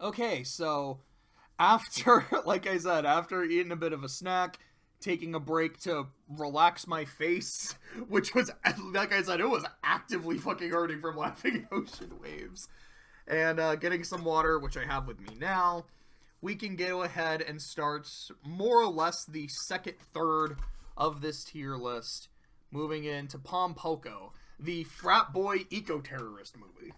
Okay, so after, like I said, after eating a bit of a snack, taking a break to relax my face, which was, like I said, it was actively fucking hurting from laughing at ocean waves, and getting some water, which I have with me now, we can go ahead and start more or less the second third of this tier list, moving into Pom Poko, the frat boy eco-terrorist movie.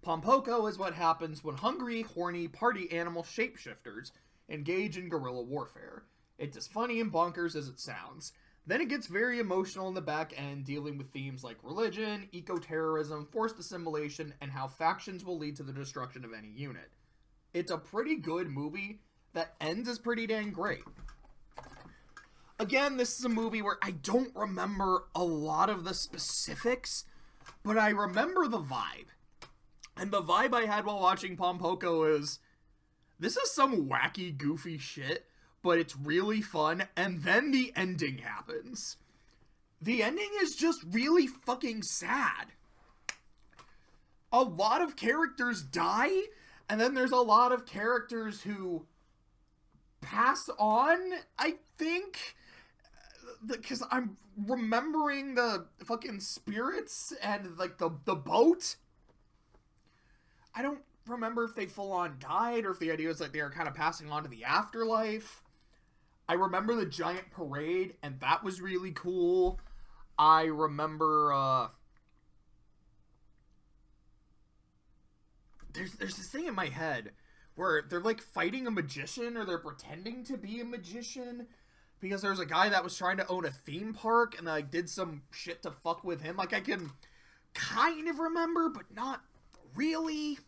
Pom Poko is what happens when hungry, horny, party animal shapeshifters engage in guerrilla warfare. It's as funny and bonkers as it sounds. Then it gets very emotional in the back end, dealing with themes like religion, eco-terrorism, forced assimilation, and how factions will lead to the destruction of any unit. It's a pretty good movie that ends as pretty dang great. Again, this is a movie where I don't remember a lot of the specifics, but I remember the vibe. And the vibe I had while watching Pom Poko is, this is some wacky, goofy shit, but it's really fun, and then the ending happens. The ending is just really fucking sad. A lot of characters die, and then there's a lot of characters who pass on, I think, because I'm remembering the fucking spirits and, like, the boat. I don't remember if they full on died or if the idea was like they were kind of passing on to the afterlife. I remember the giant parade, and that was really cool. I remember, there's this thing in my head where they're like fighting a magician, or they're pretending to be a magician, because there's a guy that was trying to own a theme park and like did some shit to fuck with him. Like, I can kind of remember, but not really.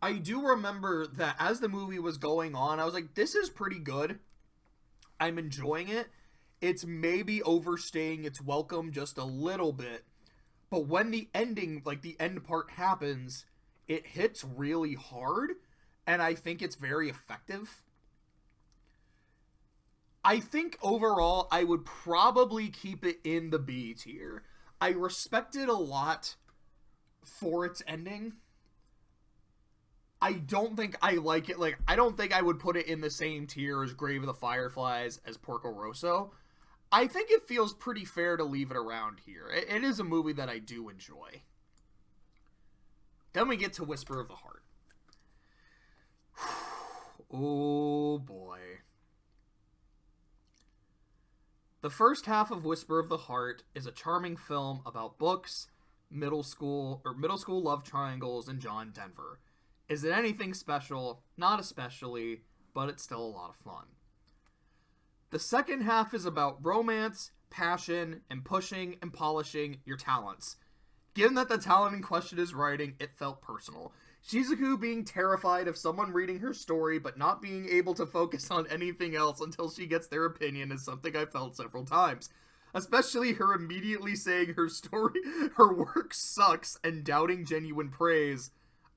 I do remember that as the movie was going on, I was like, this is pretty good. I'm enjoying it. It's maybe overstaying its welcome just a little bit. But when the ending, like the end part happens, it hits really hard. And I think it's very effective. I think overall, I would probably keep it in the B tier. I respect it a lot for its ending. I don't think I like it. Like, I don't think I would put it in the same tier as Grave of the Fireflies, as Porco Rosso. I think it feels pretty fair to leave it around here. It is a movie that I do enjoy. Then we get to Whisper of the Heart. Oh boy. The first half of Whisper of the Heart is a charming film about books, middle school love triangles, and John Denver. Is it anything special? Not especially, but it's still a lot of fun. The second half is about romance, passion, and pushing and polishing your talents. Given that the talent in question is writing, it felt personal. Shizuku being terrified of someone reading her story but not being able to focus on anything else until she gets their opinion is something I felt several times. Especially her immediately saying her work sucks, and doubting genuine praise.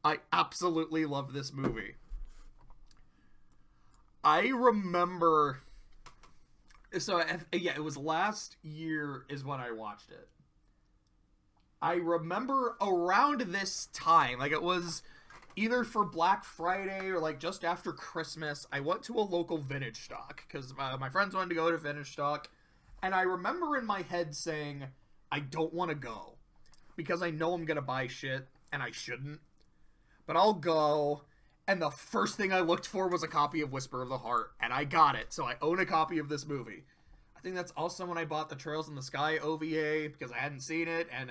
I absolutely love this movie. I remember... So, yeah, it was last year is when I watched it. I remember around this time, like it was either for Black Friday or like just after Christmas, I went to a local vintage stock because my friends wanted to go to vintage stock. And I remember in my head saying, I don't want to go because I know I'm going to buy shit and I shouldn't. But I'll go, and the first thing I looked for was a copy of Whisper of the Heart, and I got it, so I own a copy of this movie. I think that's also when I bought the Trails in the Sky OVA, because I hadn't seen it, and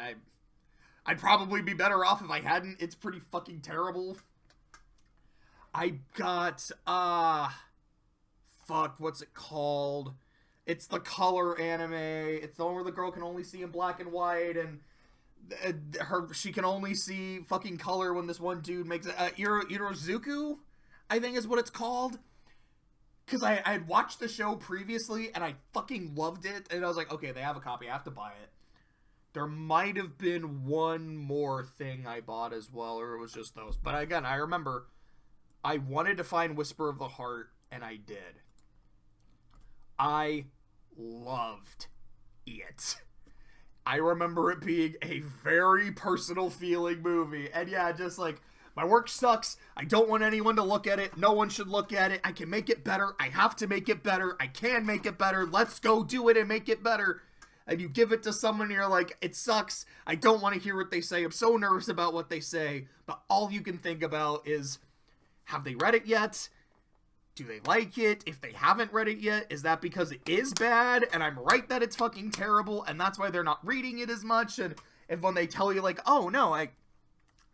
I'd probably be better off if I hadn't. It's pretty fucking terrible. I got, what's it called? It's the color anime. It's the one where the girl can only see in black and white, and she can only see fucking color when this one dude makes it. Irozuku, I think is what it's called. Because I had watched the show previously and I fucking loved it, and I was like, okay, they have a copy, I have to buy it. There might have been one more thing I bought as well, or it was just those. But again, I remember I wanted to find Whisper of the Heart, and I did. I loved it. I remember it being a very personal feeling movie. And yeah, just like, my work sucks. I don't want anyone to look at it. No one should look at it. I can make it better. I have to make it better. I can make it better. Let's go do it and make it better. And you give it to someone and you're like, it sucks. I don't want to hear what they say. I'm so nervous about what they say. But all you can think about is, have they read it yet? Do they like it? If they haven't read it yet, is that because it is bad and I'm right that it's fucking terrible and that's why they're not reading it as much? And if when they tell you like, oh no, I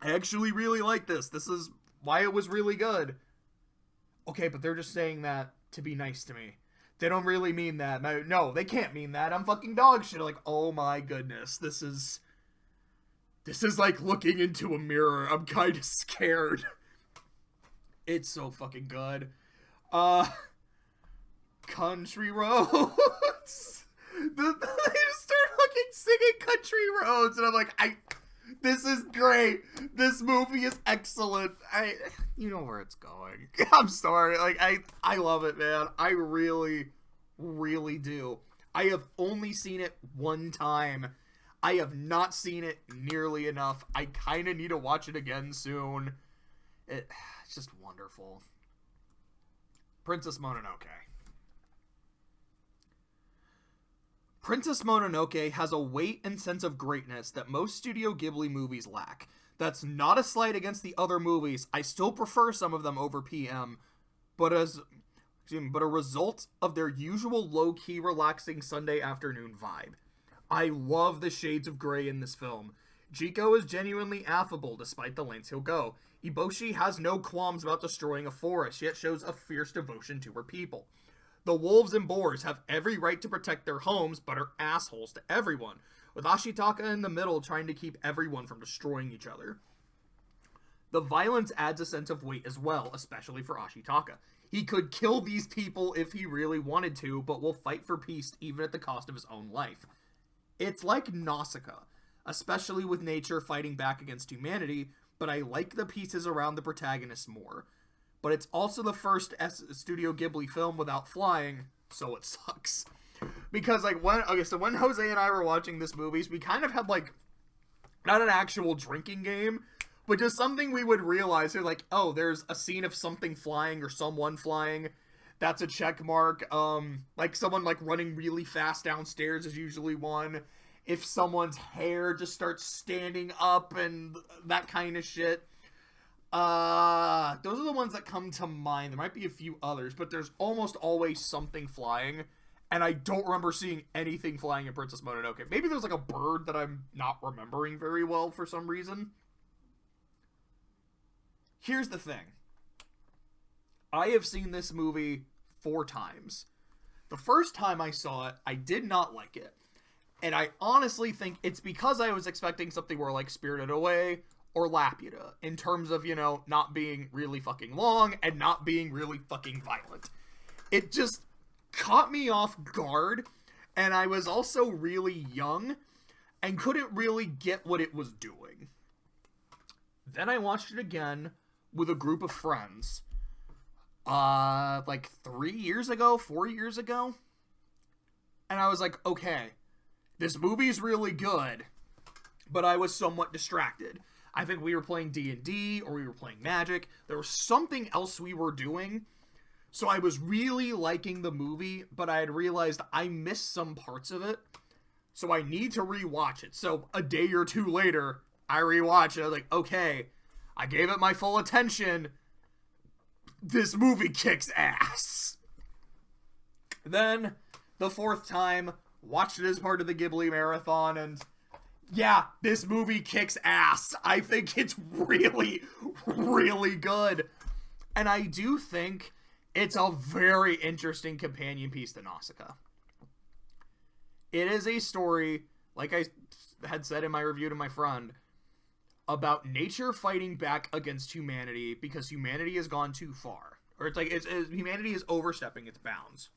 actually really like this. This is why it was really good. Okay, but they're just saying that to be nice to me. They don't really mean that. No, they can't mean that. I'm fucking dog shit. Like, oh my goodness. This is like looking into a mirror. I'm kind of scared. It's so fucking good. Country Roads. They just start fucking singing Country Roads. And I'm like, this is great. This movie is excellent. You know where it's going. I'm sorry. Like, I love it, man. I really, really do. I have only seen it one time. I have not seen it nearly enough. I kind of need to watch it again soon. It's just wonderful. Princess Mononoke. Princess Mononoke has a weight and sense of greatness that most Studio Ghibli movies lack. That's not a slight against the other movies. I still prefer some of them over PM, but a result of their usual low-key, relaxing Sunday afternoon vibe. I love the shades of gray in this film. Jiko is genuinely affable despite the lengths he'll go. Eboshi has no qualms about destroying a forest, yet shows a fierce devotion to her people. The wolves and boars have every right to protect their homes, but are assholes to everyone, with Ashitaka in the middle trying to keep everyone from destroying each other. The violence adds a sense of weight as well, especially for Ashitaka. He could kill these people if he really wanted to, but will fight for peace even at the cost of his own life. It's like Nausicaa, especially with nature fighting back against humanity, but I like the pieces around the protagonist more. But it's also the first Studio Ghibli film without flying, so it sucks. Because, like, when Jose and I were watching this movie, we kind of had, like, not an actual drinking game, but just something we would realize. They're like, oh, there's a scene of something flying or someone flying. That's a check mark. Like, someone, like, running really fast downstairs is usually one. If someone's hair just starts standing up and that kind of shit. Those are the ones that come to mind. There might be a few others, but there's almost always something flying, and I don't remember seeing anything flying in Princess Mononoke. Maybe there's like a bird that I'm not remembering very well for some reason. Here's the thing. I have seen this movie 4 times. The first time I saw it, I did not like it. And I honestly think it's because I was expecting something more like Spirited Away or Laputa, in terms of, you know, not being really fucking long and not being really fucking violent. It just caught me off guard, and I was also really young and couldn't really get what it was doing. Then I watched it again with a group of friends, like 3 years ago, 4 years ago, and I was like, okay, this movie's really good, but I was somewhat distracted. I think we were playing D&D, or we were playing Magic. There was something else we were doing. So I was really liking the movie, but I had realized I missed some parts of it. So I need to rewatch it. So a day or two later, I rewatched it. I was like, okay, I gave it my full attention. This movie kicks ass. Then, the 4th time, watched it as part of the Ghibli marathon, and yeah, this movie kicks ass. I think it's really, really good. And I do think it's a very interesting companion piece to Nausicaa. It is a story, like I had said in my review to my friend, about nature fighting back against humanity because humanity has gone too far. Or it's like humanity is overstepping its bounds.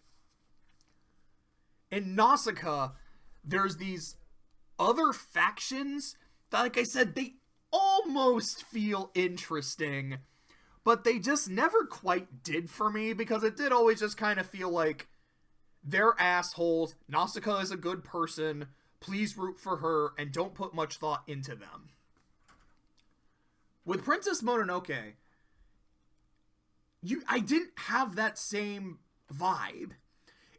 In Nausicaa, there's these other factions that, like I said, they almost feel interesting, but they just never quite did for me, because it did always just kind of feel like they're assholes. Nausicaa is a good person. please root for her and don't put much thought into them. With Princess Mononoke, I didn't have that same vibe.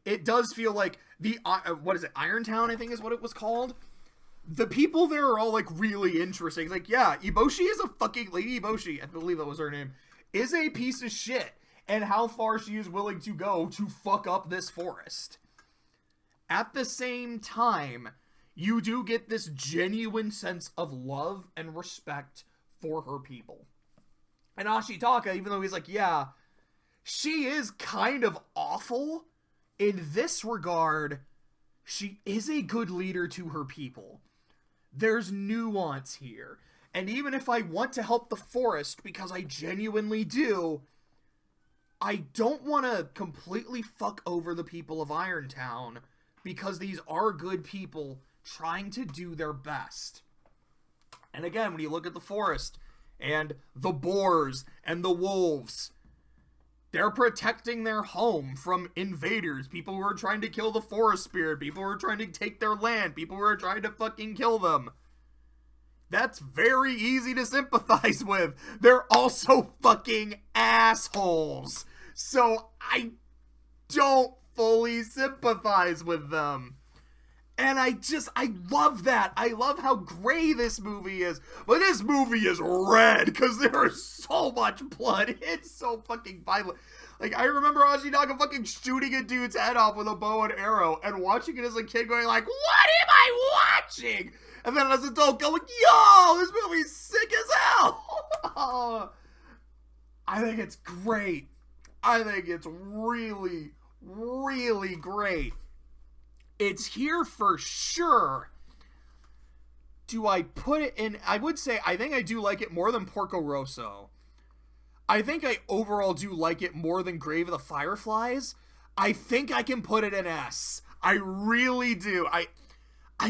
It does feel like the, what is it, Irontown, I think is what it was called? The people there are all, like, really interesting. Like, yeah, Eboshi is a fucking, Lady Eboshi, I believe that was her name, is a piece of shit. And how far she is willing to go to fuck up this forest. At the same time, you do get this genuine sense of love and respect for her people. And Ashitaka, even though he's like, yeah, she is kind of awful, in this regard, she is a good leader to her people. There's nuance here. And even if I want to help the forest, because I genuinely do, I don't want to completely fuck over the people of Irontown, because these are good people trying to do their best. And again, when you look at the forest, and the boars, and the wolves, they're protecting their home from invaders, people who are trying to kill the forest spirit, people who are trying to take their land, people who are trying to fucking kill them. That's very easy to sympathize with. They're also fucking assholes. So I don't fully sympathize with them. And I love that. I love how gray this movie is. But this movie is red because there is so much blood. It's so fucking violent. Like, I remember Ashitaka fucking shooting a dude's head off with a bow and arrow and watching it as a kid going like, what am I watching? And then as an adult going, yo, this movie's sick as hell. I think it's great. I think it's really, really great. It's here for sure. Do I put it in? I would say I think I do like it more than Porco Rosso. I think I overall do like it more than Grave of the Fireflies. I think I can put it in S. I really do. I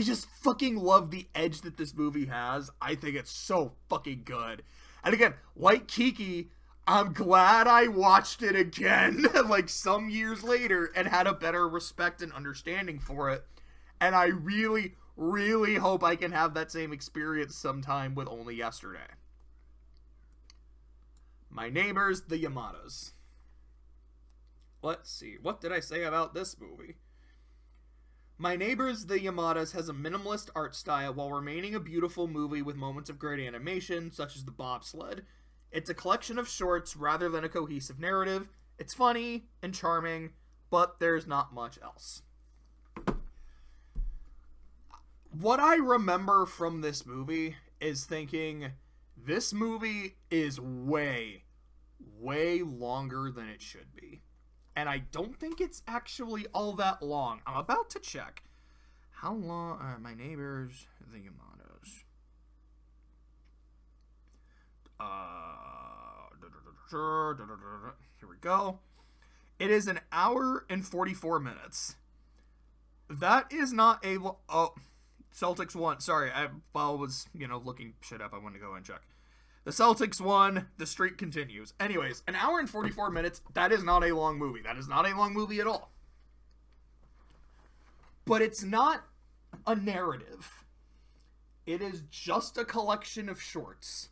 just fucking love the edge that this movie has. I think it's so fucking good. And again, like Kiki, I'm glad I watched it again, like some years later, and had a better respect and understanding for it. And I really, really hope I can have that same experience sometime with Only Yesterday. My Neighbors, the Yamadas. Let's see, what did I say about this movie? My Neighbors, the Yamadas has a minimalist art style while remaining a beautiful movie with moments of great animation, such as the bobsled. It's a collection of shorts rather than a cohesive narrative. It's funny and charming, but there's not much else. What I remember from this movie is thinking, this movie is way, way longer than it should be. And I don't think it's actually all that long. I'm about to check. How long are My Neighbors, the Yamadas? Here we go. It is an hour and 44 minutes. That is not a... Oh, Celtics won. Sorry, while I was, looking shit up, I wanted to go and check. The Celtics won. The streak continues. Anyways, an hour and 44 minutes, that is not a long movie. That is not a long movie at all. But it's not a narrative. It is just a collection of shorts.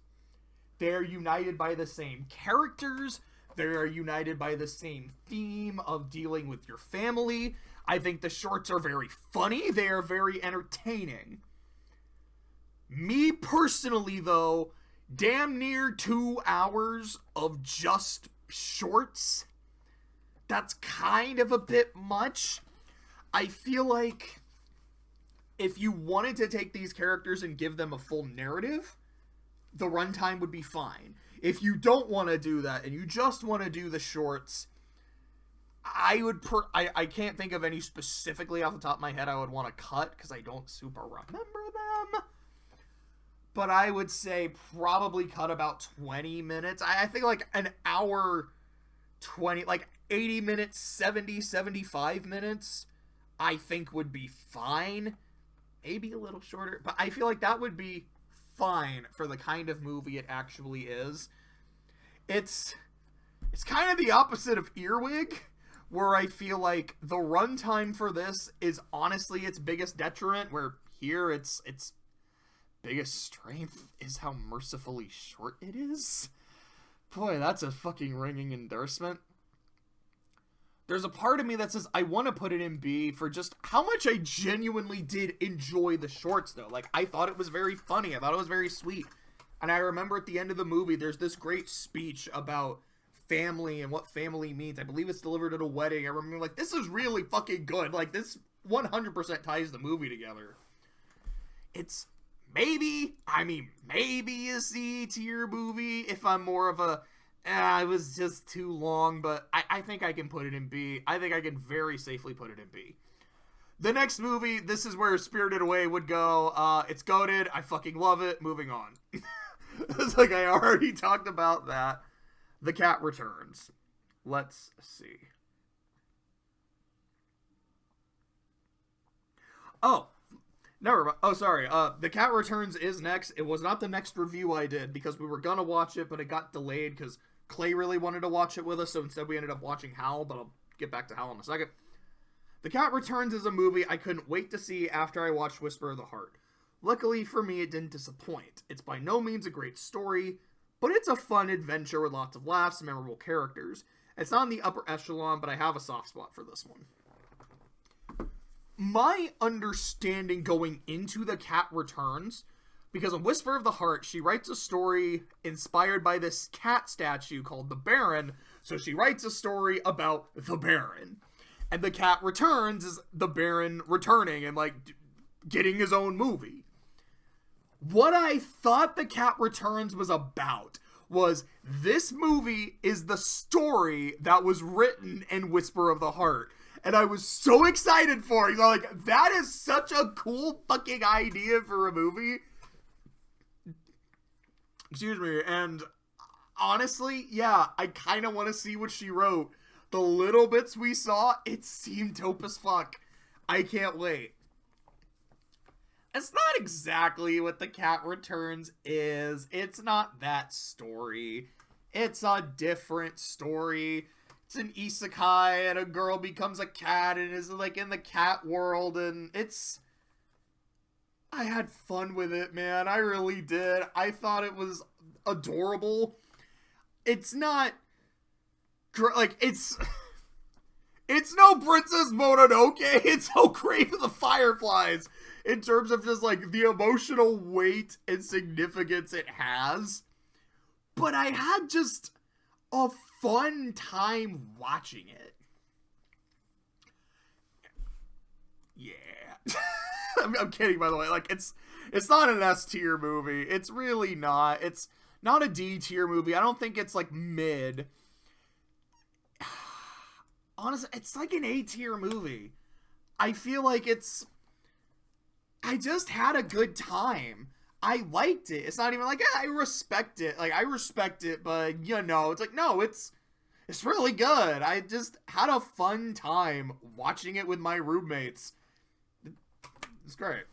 They're united by the same characters. They're united by the same theme of dealing with your family. I think the shorts are very funny. They are very entertaining. Me personally, though, damn near 2 hours of just shorts. That's kind of a bit much. I feel like if you wanted to take these characters and give them a full narrative, the runtime would be fine. If you don't want to do that and you just want to do the shorts, I can't think of any specifically off the top of my head I would want to cut because I don't super remember them. But I would say probably cut about 20 minutes. I think like an hour 20, like 80 minutes, 70, 75 minutes, I think would be fine. Maybe a little shorter, but I feel like that would be fine for the kind of movie it actually is. It's kind of the opposite of Earwig, where I feel like the runtime for this is honestly its biggest detriment, where here its biggest strength is how mercifully short it is. Boy, that's a fucking ringing endorsement. There's a part of me that says I want to put it in B for just how much I genuinely did enjoy the shorts, though. Like, I thought it was very funny. I thought it was very sweet. And I remember at the end of the movie, there's this great speech about family and what family means. I believe it's delivered at a wedding. I remember, like, this is really fucking good. Like, this 100% ties the movie together. It's maybe a C tier movie if I'm more of a, it was just too long, but I think I can put it in B. I think I can very safely put it in B. The next movie, this is where Spirited Away would go. It's goated. I fucking love it. Moving on. It's like I already talked about that. The Cat Returns. Let's see. Oh, never mind. Oh, sorry. The Cat Returns is next. It was not the next review I did because we were gonna watch it, but it got delayed because Clay really wanted to watch it with us, so instead we ended up watching Howl, but I'll get back to Howl in a second. The Cat Returns is a movie I couldn't wait to see after I watched Whisper of the Heart. Luckily for me, it didn't disappoint. It's by no means a great story, but it's a fun adventure with lots of laughs and memorable characters. It's not in the upper echelon, but I have a soft spot for this one. My understanding going into The Cat Returns, because in Whisper of the Heart, she writes a story inspired by this cat statue called the Baron, so she writes a story about the Baron. And The Cat Returns is the Baron returning and, like, getting his own movie. What I thought The Cat Returns was about was this movie is the story that was written in Whisper of the Heart. And I was so excited for it. Like, that is such a cool fucking idea for a movie. Excuse me. And honestly, yeah, I kind of want to see what she wrote. The little bits we saw, it seemed dope as fuck. I can't wait. It's not exactly what The Cat Returns is. It's not that story. It's a different story. It's an isekai and a girl becomes a cat and is like in the cat world, and it's... I had fun with it, man. I really did. I thought it was adorable. It's not... like, it's no Princess Mononoke. It's no Grave of the Fireflies in terms of just, like, the emotional weight and significance it has. But I had just a fun time watching it. Yeah. I'm kidding, by the way. Like, it's not an S tier movie. It's really not. It's not a D tier movie. I don't think it's, like, mid. Honestly, it's like an A tier movie. I feel like I just had a good time. I liked it. It's not even like, I respect it. Like, I respect it, but, you know, it's like, no, it's really good. I just had a fun time watching it with my roommates. It's great.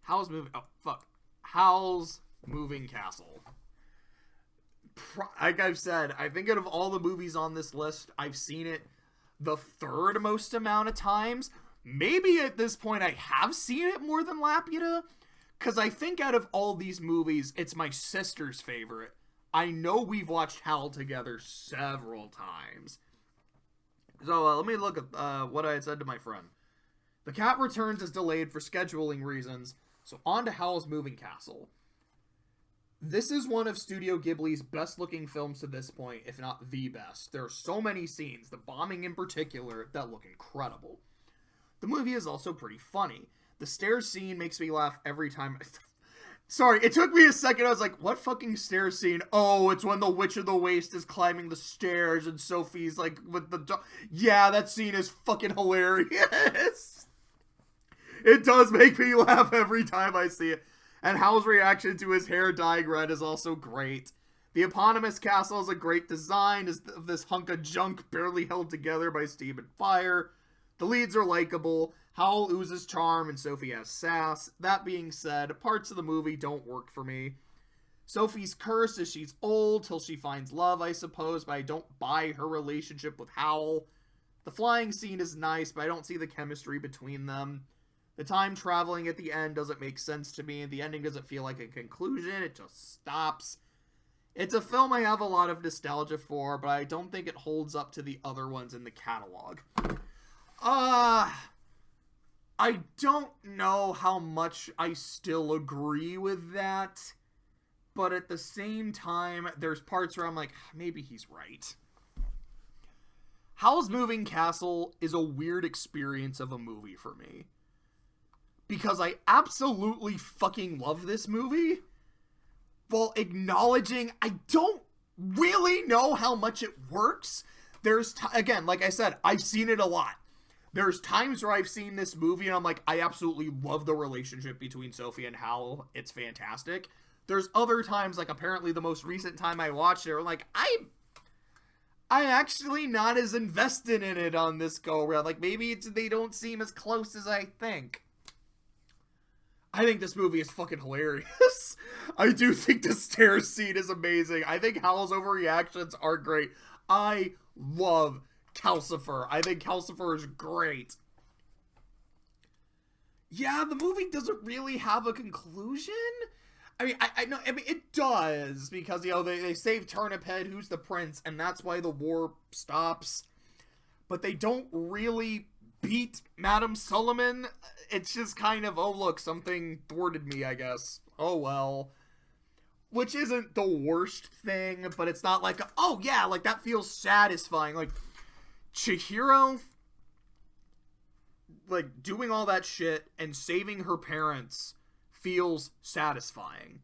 Howl's Moving Castle. Like I've said, I think out of all the movies on this list, I've seen it the third most amount of times. Maybe at this point I have seen it more than Laputa, because I think out of all these movies, it's my sister's favorite. I know we've watched Howl together several times. So let me look at what I had said to my friend. The Cat Returns is delayed for scheduling reasons, so on to Howl's Moving Castle. This is one of Studio Ghibli's best-looking films to this point, if not the best. There are so many scenes, the bombing in particular, that look incredible. The movie is also pretty funny. The stairs scene makes me laugh every time. Sorry, it took me a second. I was like, what fucking stairs scene? Oh, it's when the Witch of the Waste is climbing the stairs and Sophie's like with the yeah, that scene is fucking hilarious. It does make me laugh every time I see it. And Howl's reaction to his hair dyeing red is also great. The eponymous castle is a great design, as this hunk of junk barely held together by steam and fire. The leads are likable. Howl oozes charm and Sophie has sass. That being said, parts of the movie don't work for me. Sophie's cursed as she's old till she finds love, I suppose, but I don't buy her relationship with Howl. The flying scene is nice, but I don't see the chemistry between them. The time traveling at the end doesn't make sense to me. The ending doesn't feel like a conclusion. It just stops. It's a film I have a lot of nostalgia for, but I don't think it holds up to the other ones in the catalog. I don't know how much I still agree with that, but at the same time, there's parts where I'm like, maybe he's right. Howl's Moving Castle is a weird experience of a movie for me. Because I absolutely fucking love this movie, while acknowledging I don't really know how much it works. Again, like I said, I've seen it a lot. There's times where I've seen this movie and I'm like, I absolutely love the relationship between Sophie and Howl. It's fantastic. There's other times, like apparently the most recent time I watched it, where like, I'm actually not as invested in it on this go-around. Like, maybe they don't seem as close as I think. I think this movie is fucking hilarious. I do think the stairs scene is amazing. I think Howl's overreactions are great. I love Calcifer. I think Calcifer is great. Yeah, the movie doesn't really have a conclusion. I mean, I know, I mean, it does, because, you know, they save Turnip Head, who's the prince, and that's why the war stops. But they don't really beat Madame Solomon. It's just kind of, oh, look, something thwarted me, I guess. Oh, well. Which isn't the worst thing, but it's not like, oh, yeah, like, that feels satisfying. Like, Chihiro, like, doing all that shit and saving her parents feels satisfying.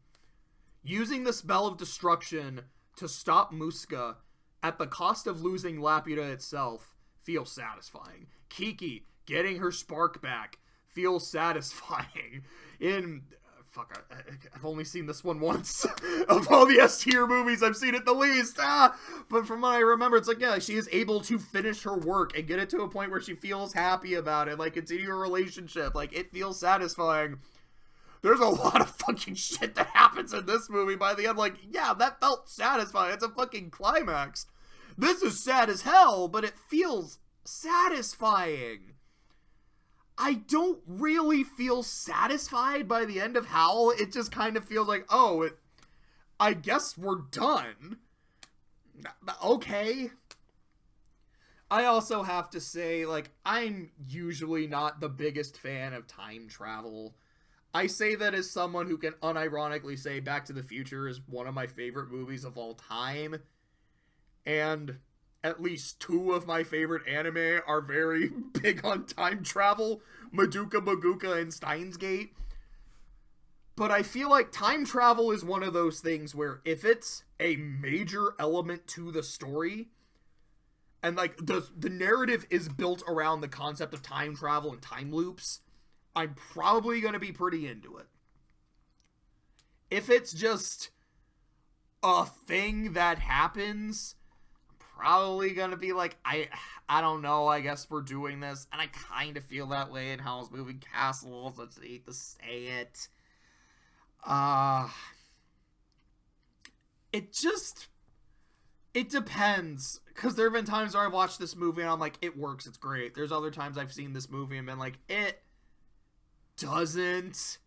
Using the spell of destruction to stop Muska at the cost of losing Laputa itself feels satisfying. Kiki getting her spark back feels satisfying. I've only seen this one once. Of all the S tier movies, I've seen it the least. But from what I remember, it's like, yeah, she is able to finish her work and get it to a point where she feels happy about it. Like, continue a relationship. Like, it feels satisfying. There's a lot of fucking shit that happens in this movie by the end. Like, yeah, that felt satisfying. It's a fucking climax. This is sad as hell, but it feels satisfying. I don't really feel satisfied by the end of Howl. It just kind of feels like, I guess we're done. Okay. I also have to say, like, I'm usually not the biggest fan of time travel. I say that as someone who can unironically say Back to the Future is one of my favorite movies of all time. And at least two of my favorite anime are very big on time travel. Madoka Magica and Steins Gate. But I feel like time travel is one of those things where if it's a major element to the story, and like the narrative is built around the concept of time travel and time loops, I'm probably going to be pretty into it. If it's just a thing that happens, I'm probably going to be like, I don't know, I guess we're doing this. And I kind of feel that way in Howl's Moving Castle, so I hate to say it. It depends. Because there have been times where I've watched this movie and I'm like, it works, it's great. There's other times I've seen this movie and been like, it doesn't.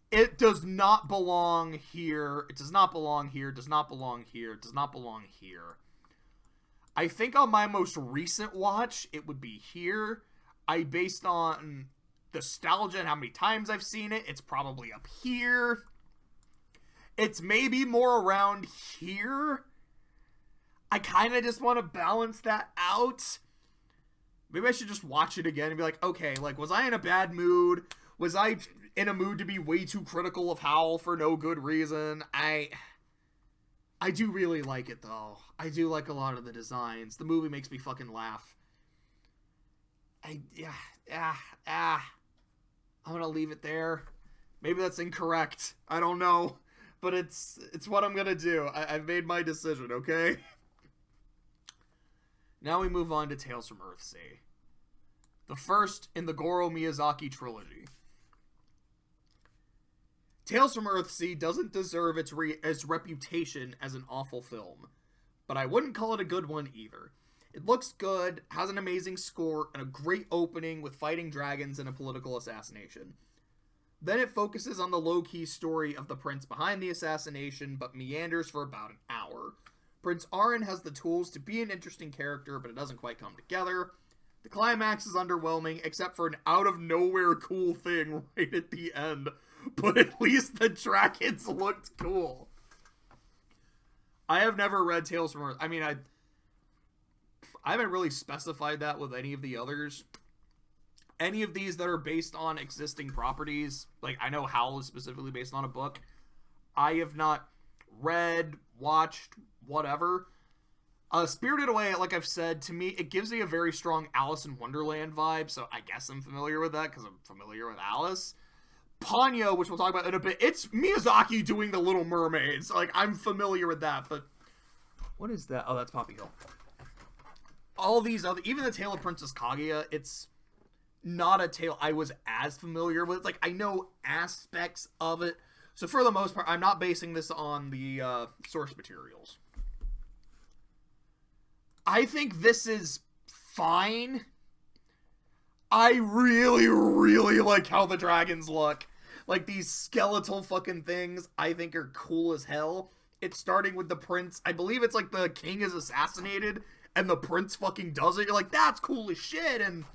It does not belong here. It does not belong here. Does not belong here. Does not belong here. I think on my most recent watch, it would be here. Based on nostalgia and how many times I've seen it, it's probably up here. It's maybe more around here. I kind of just want to balance that out. Maybe I should just watch it again and be like, okay, like, was I in a bad mood? Was I in a mood to be way too critical of Howl for no good reason? I do really like it, though. I do like a lot of the designs. The movie makes me fucking laugh. I'm gonna leave it there. Maybe that's incorrect. I don't know. But it's what I'm gonna do. I've made my decision, okay? Now we move on to Tales from Earthsea. The first in the Goro Miyazaki trilogy. Tales from Earthsea doesn't deserve its reputation as an awful film, but I wouldn't call it a good one either. It looks good, has an amazing score, and a great opening with fighting dragons and a political assassination. Then it focuses on the low-key story of the prince behind the assassination, but meanders for about an hour. Prince Arin has the tools to be an interesting character, but it doesn't quite come together. The climax is underwhelming, except for an out-of-nowhere cool thing right at the end. But at least the dragons looked cool. I have never read Tales from Earth. I mean, I haven't really specified that with any of the others. Any of these that are based on existing properties, like I know Howl is specifically based on a book. I have not read, watched, whatever. Spirited Away, like I've said, to me, it gives me a very strong Alice in Wonderland vibe, so I guess I'm familiar with that because I'm familiar with Alice. Ponyo, which we'll talk about in a bit, it's Miyazaki doing The Little Mermaid, so like I'm familiar with that, but what is that? Oh, that's Poppy Hill. All these other, even the Tale of Princess Kaguya, it's not a tale I was as familiar with. Like, I know aspects of it. So for the most part, I'm not basing this on the source materials. I think this is fine. I really, really like how the dragons look. Like, these skeletal fucking things, I think are cool as hell. It's starting with the prince. I believe it's like the king is assassinated, and the prince fucking does it. You're like, that's cool as shit, and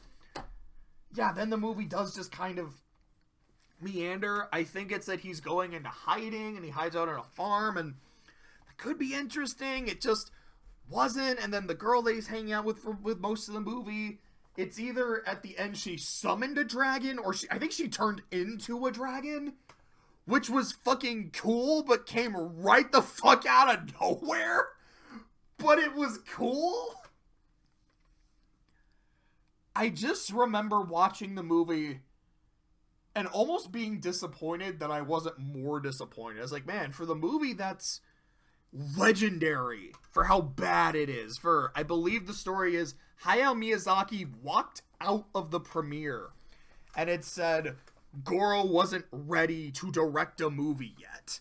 yeah, then the movie does just kind of meander. I think it's that he's going into hiding, and he hides out on a farm, and that could be interesting. It just wasn't. And then the girl that he's hanging out with most of the movie, it's either at the end she summoned a dragon, or I think she turned into a dragon, which was fucking cool, but came right the fuck out of nowhere. But it was cool. I just remember watching the movie and almost being disappointed that I wasn't more disappointed. I was like, man, for the movie, that's legendary for how bad it is. For, I believe the story is, Hayao Miyazaki walked out of the premiere and it said Goro wasn't ready to direct a movie yet.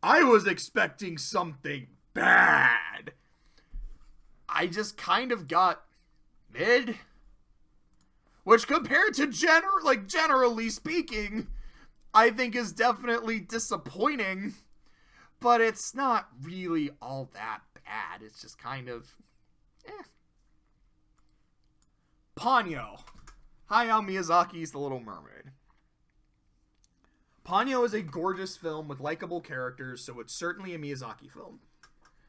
I was expecting something bad. I just kind of got mid. Which, compared to generally speaking, I think is definitely disappointing. But it's not really all that bad. It's just kind of, Ponyo. Hayao Miyazaki's The Little Mermaid. Ponyo is a gorgeous film with likable characters, so it's certainly a Miyazaki film.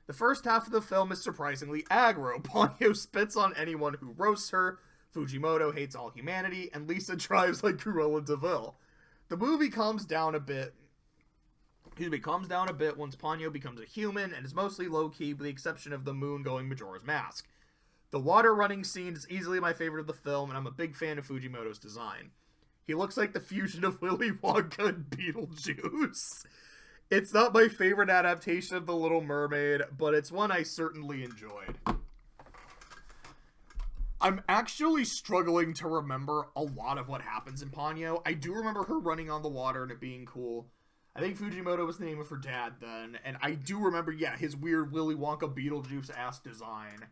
The first half of the film is surprisingly aggro. Ponyo spits on anyone who roasts her, Fujimoto hates all humanity, and Lisa drives like Cruella de Vil. The movie calms down a bit once Ponyo becomes a human, and is mostly low-key with the exception of the moon going Majora's Mask. The water running scene is easily my favorite of the film, and I'm a big fan of Fujimoto's design. He looks like the fusion of Willy Wonka and Beetlejuice. It's not my favorite adaptation of The Little Mermaid, but it's one I certainly enjoyed. I'm actually struggling to remember a lot of what happens in Ponyo. I do remember her running on the water and it being cool. I think Fujimoto was the name of her dad then. And I do remember, his weird Willy Wonka Beetlejuice-ass design.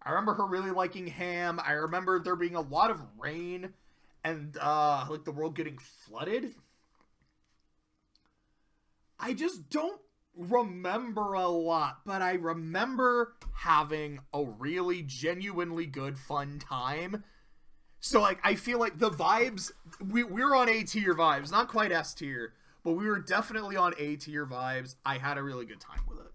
I remember her really liking ham. I remember there being a lot of rain and, the world getting flooded. I just don't remember a lot, but I remember having a really genuinely good fun time. So I feel like the vibes, we're on A tier vibes, not quite S tier, but we were definitely on A tier vibes. I had a really good time with it.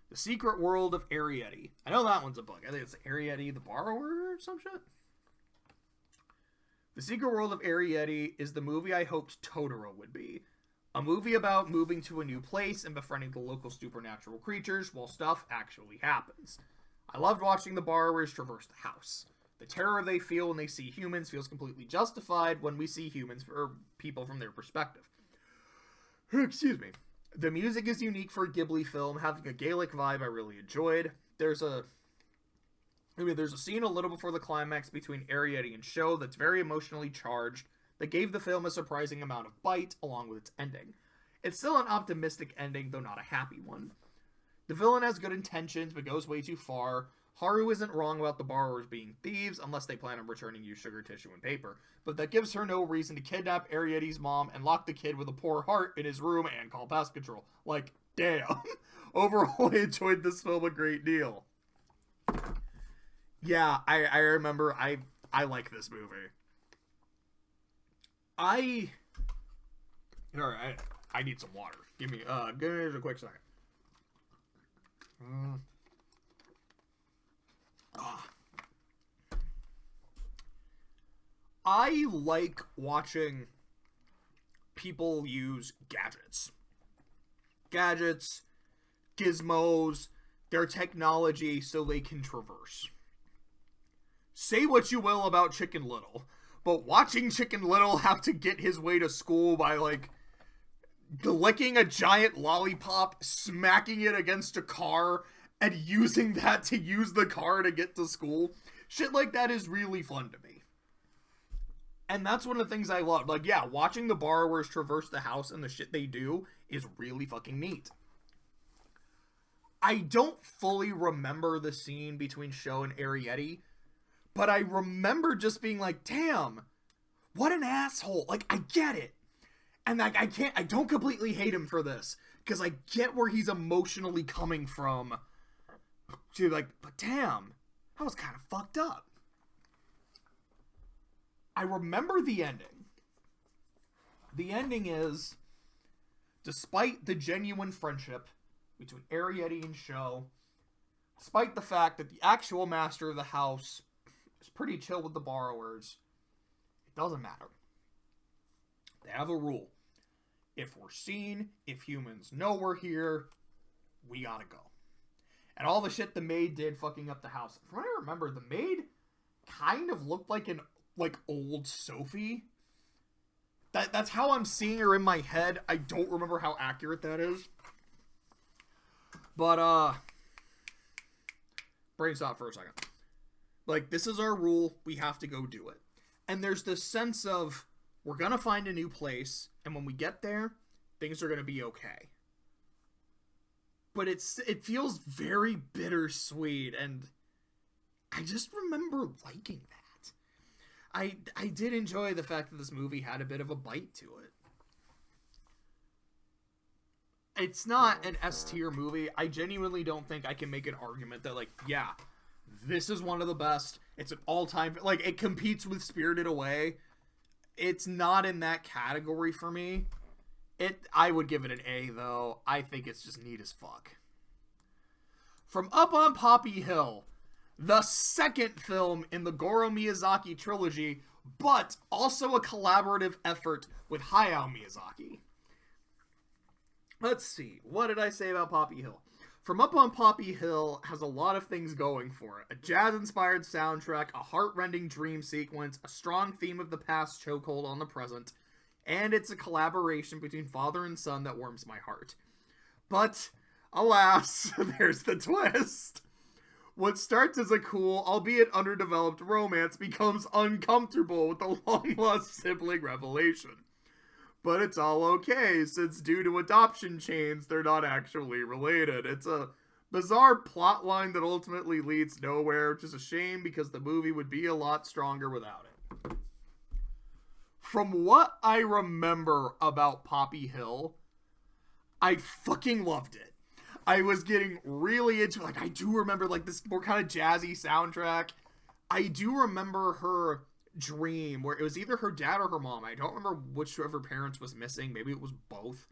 The Secret World of Arietty. I know that one's a book. I think it's Arietty the Borrower or some shit. The Secret World of Arietty is the movie I hoped Totoro would be. A movie about moving to a new place and befriending the local supernatural creatures while stuff actually happens. I loved watching the borrowers traverse the house. The terror they feel when they see humans feels completely justified when we see humans or people from their perspective. Excuse me. The music is unique for a Ghibli film, having a Gaelic vibe I really enjoyed. There's a scene a little before the climax between Arietty and Sho that's very emotionally charged that gave the film a surprising amount of bite along with its ending. It's still an optimistic ending, though not a happy one. The villain has good intentions, but goes way too far. Haru isn't wrong about the borrowers being thieves, unless they plan on returning used sugar, tissue, and paper. But that gives her no reason to kidnap Arietty's mom and lock the kid with a poor heart in his room and call pest control. Like, damn. Overall, I enjoyed this film a great deal. Yeah, I remember, I like this movie. Alright, I need some water. Give me a quick second. I like watching people use gadgets. Gadgets, gizmos, their technology so they can traverse. Say what you will about Chicken Little, but watching Chicken Little have to get his way to school by, like, licking a giant lollipop, smacking it against a car, and using that to use the car to get to school, shit like that is really fun to me. And that's one of the things I love. Like, yeah, watching the borrowers traverse the house and the shit they do is really fucking neat. I don't fully remember the scene between Sho and Arietty, but I remember just being like, damn, what an asshole. Like, I get it. And like, I don't completely hate him for this, because I get where he's emotionally coming from. To like, but damn, that was kind of fucked up. I remember the ending. The ending is, despite the genuine friendship between Arietty and Sho, despite the fact that the actual master of the house is pretty chill with the borrowers, it doesn't matter. They have a rule. If we're seen, if humans know we're here, we gotta go. And all the shit the maid did fucking up the house. From what I remember, the maid kind of looked like an old Sophie. That's how I'm seeing her in my head. I don't remember how accurate that is. But, brain stop for a second. Like, this is our rule. We have to go do it. And there's this sense of, we're gonna find a new place, and when we get there, things are gonna be okay. But it feels very bittersweet, and I just remember liking that. I did enjoy the fact that this movie had a bit of a bite to it. It's not an S-tier movie. I genuinely don't think I can make an argument that, like, yeah, this is one of the best. It's an all-time... Like, it competes with Spirited Away. It's not in that category for me. I would give it an A, though. I think it's just neat as fuck. From Up on Poppy Hill, the second film in the Goro Miyazaki trilogy, but also a collaborative effort with Hayao Miyazaki. Let's see, what did I say about Poppy Hill? From Up on Poppy Hill has a lot of things going for it. A jazz-inspired soundtrack, a heart-rending dream sequence, a strong theme of the past chokehold on the present, and it's a collaboration between father and son that warms my heart. But, alas, there's the twist. What starts as a cool, albeit underdeveloped romance becomes uncomfortable with a long-lost sibling revelation. But it's all okay, since due to adoption chains, they're not actually related. It's a bizarre plotline that ultimately leads nowhere, which is a shame because the movie would be a lot stronger without it. From what I remember about Poppy Hill, I fucking loved it. I was getting really into it. Like, I do remember, like, this more kind of jazzy soundtrack. I do remember her dream where it was either her dad or her mom. I don't remember which of her parents was missing. Maybe it was both.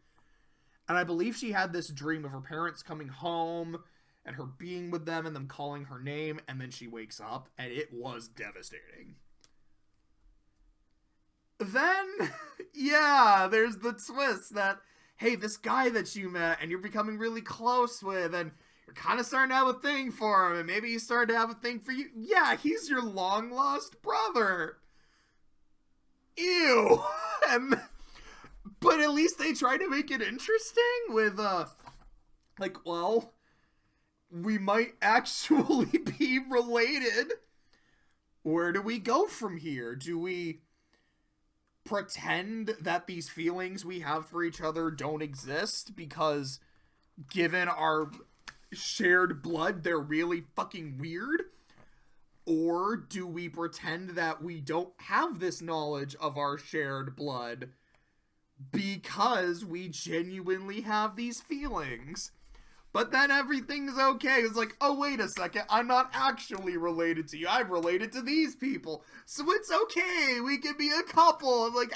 And I believe she had this dream of her parents coming home and her being with them and them calling her name, and then she wakes up, and it was devastating. Then, yeah, there's the twist that, hey, this guy that you met and you're becoming really close with, and you're kind of starting to have a thing for him, and maybe he's starting to have a thing for you. Yeah, he's your long-lost brother. Ew. But at least they try to make it interesting with, like, well, we might actually be related. Where do we go from here? Do we pretend that these feelings we have for each other don't exist because given our shared blood, they're really fucking weird? Or do we pretend that we don't have this knowledge of our shared blood because we genuinely have these feelings? But then everything's okay. It's like, oh, wait a second. I'm not actually related to you. I'm related to these people. So it's okay. We can be a couple. Like,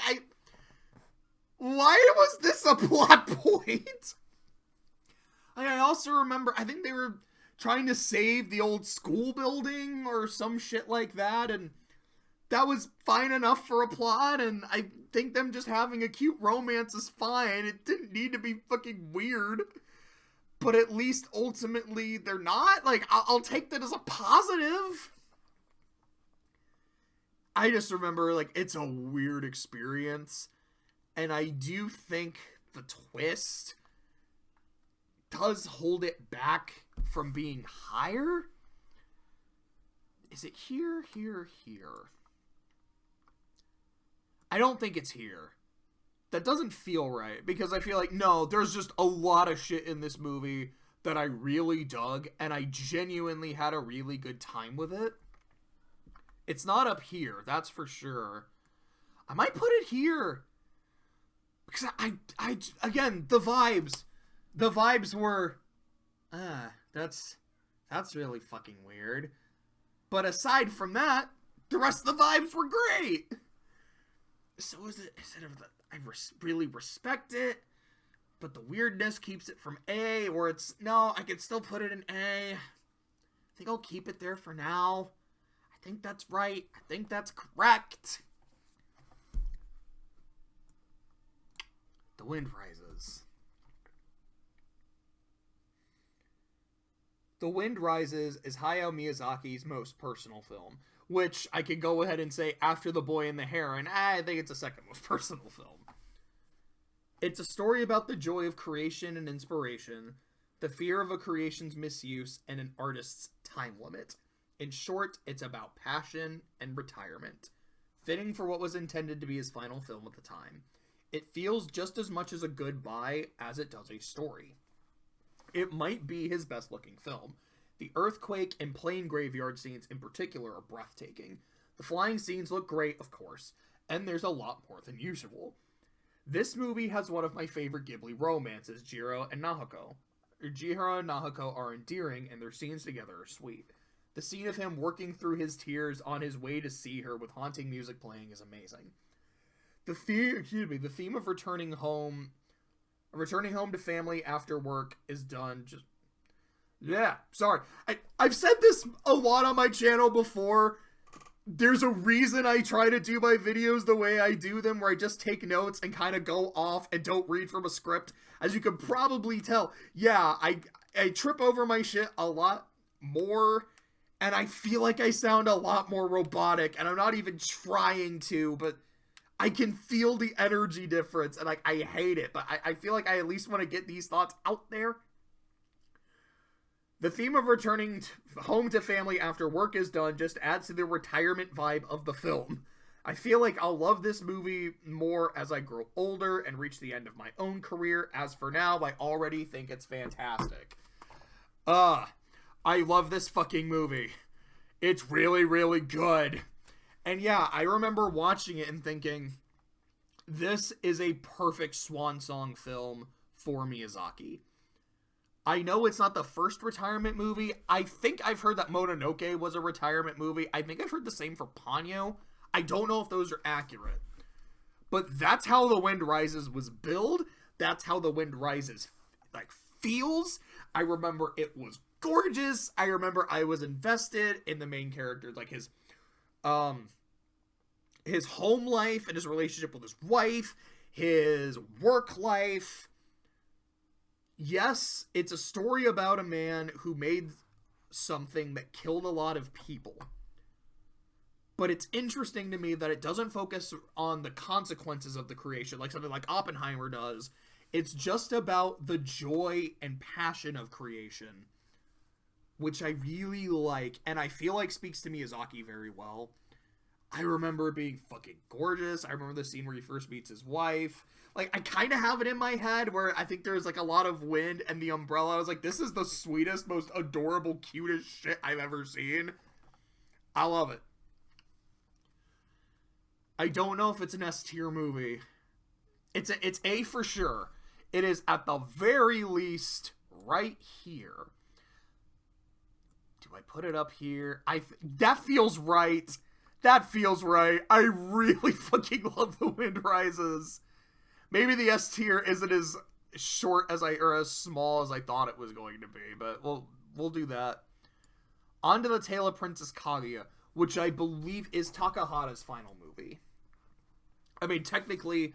why was this a plot point? I also remember, I think they were trying to save the old school building or some shit like that, and that was fine enough for a plot, and I think them just having a cute romance is fine. It didn't need to be fucking weird. But at least ultimately they're not. Like, I'll take that as a positive. I just remember, like, it's a weird experience. And I do think the twist does hold it back from being higher. Is it here, here, here? I don't think it's here. That doesn't feel right, because I feel like, no, there's just a lot of shit in this movie that I really dug, and I genuinely had a really good time with it. It's not up here, that's for sure. I might put it here. Because I again, the vibes. The vibes were, that's really fucking weird. But aside from that, the rest of the vibes were great. So is it I really respect it, but the weirdness keeps it from A, or it's, no, I could still put it in A. I think I'll keep it there for now. I think that's right. I think that's correct. The Wind Rises. The Wind Rises is Hayao Miyazaki's most personal film, which I could go ahead and say after The Boy and the Heron, I think it's the second most personal film. It's a story about the joy of creation and inspiration, the fear of a creation's misuse, and an artist's time limit. In short, it's about passion and retirement, fitting for what was intended to be his final film at the time. It feels just as much as a goodbye as it does a story. It might be his best-looking film. The earthquake and plane graveyard scenes in particular are breathtaking. The flying scenes look great, of course, and there's a lot more than usual. This movie has one of my favorite Ghibli romances, Jiro and Nahiko. Jiro and Nahiko are endearing, and their scenes together are sweet. The scene of him working through his tears on his way to see her with haunting music playing is amazing. The theme of returning home to family after work is done just... Yeah, sorry. I've said this a lot on my channel before. There's a reason I try to do my videos the way I do them, where I just take notes and kind of go off and don't read from a script. As you can probably tell, yeah, I trip over my shit a lot more, and I feel like I sound a lot more robotic, and I'm not even trying to, but I can feel the energy difference, and I hate it, but I feel like I at least want to get these thoughts out there. The theme of returning home to family after work is done just adds to the retirement vibe of the film. I feel like I'll love this movie more as I grow older and reach the end of my own career. As for now, I already think it's fantastic. I love this fucking movie. It's really, really good. And yeah, I remember watching it and thinking, this is a perfect swan song film for Miyazaki. I know it's not the first retirement movie. I think I've heard that Mononoke was a retirement movie. I think I've heard the same for Ponyo. I don't know if those are accurate. But that's how The Wind Rises was billed. That's how The Wind Rises, feels. I remember it was gorgeous. I remember I was invested in the main character, his home life and his relationship with his wife, his work life. Yes, it's a story about a man who made something that killed a lot of people. But it's interesting to me that it doesn't focus on the consequences of the creation, like something like Oppenheimer does. It's just about the joy and passion of creation, which I really like, and I feel like speaks to Miyazaki very well. I remember it being fucking gorgeous. I remember the scene where he first meets his wife. Like, I kind of have it in my head where I think there's, like, a lot of wind and the umbrella. I was like, this is the sweetest, most adorable, cutest shit I've ever seen. I love it. I don't know if it's an S tier movie. It's A for sure. It is at the very least right here. Do I put it up here? That feels right. That feels right. I really fucking love The Wind Rises. Maybe the S tier isn't as short or as small as I thought it was going to be, but we'll do that. On to The Tale of Princess Kaguya, which I believe is Takahata's final movie. I mean, technically,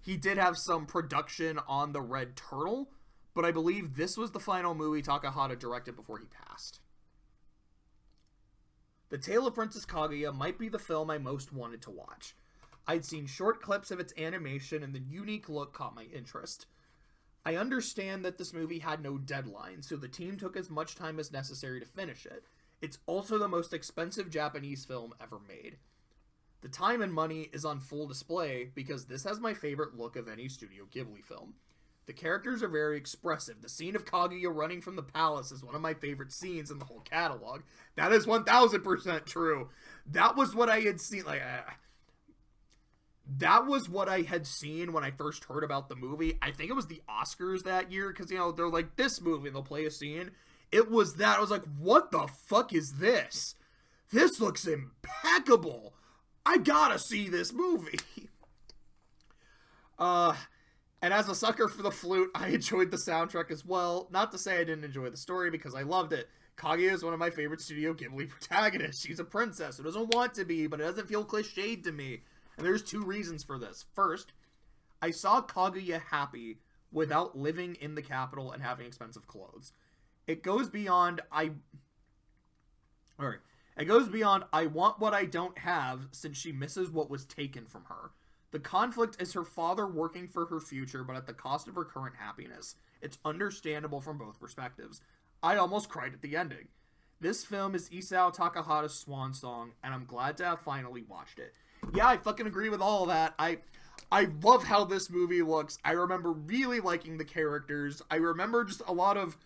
he did have some production on The Red Turtle, but I believe this was the final movie Takahata directed before he passed. The Tale of Princess Kaguya might be the film I most wanted to watch. I'd seen short clips of its animation and the unique look caught my interest. I understand that this movie had no deadline, so the team took as much time as necessary to finish it. It's also the most expensive Japanese film ever made. The time and money is on full display because this has my favorite look of any Studio Ghibli film. The characters are very expressive. The scene of Kaguya running from the palace is one of my favorite scenes in the whole catalog. That is 1000% true. That was what I had seen. That was what I had seen when I first heard about the movie. I think it was the Oscars that year because, they're like, this movie, they'll play a scene. It was that. I was like, what the fuck is this? This looks impeccable. I gotta see this movie. And as a sucker for the flute, I enjoyed the soundtrack as well. Not to say I didn't enjoy the story, because I loved it. Kaguya is one of my favorite Studio Ghibli protagonists. She's a princess who doesn't want to be, but it doesn't feel cliched to me. And there's two reasons for this. First, I saw Kaguya happy without living in the capital and having expensive clothes. It goes beyond I want what I don't have, since she misses what was taken from her. The conflict is her father working for her future, but at the cost of her current happiness. It's understandable from both perspectives. I almost cried at the ending. This film is Isao Takahata's swan song, and I'm glad to have finally watched it. Yeah, I fucking agree with all of that. I love how this movie looks. I remember really liking the characters. I remember just a lot of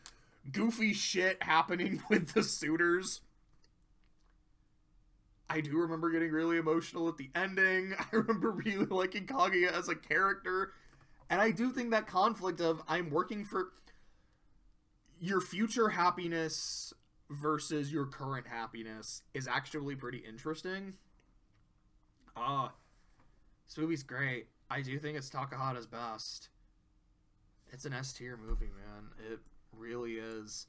goofy shit happening with the suitors. I do remember getting really emotional at the ending. I remember really liking Kaguya as a character. And I do think that conflict of I'm working for your future happiness versus your current happiness is actually pretty interesting. This movie's great. I do think it's Takahata's best. It's an S tier movie, man. It really is.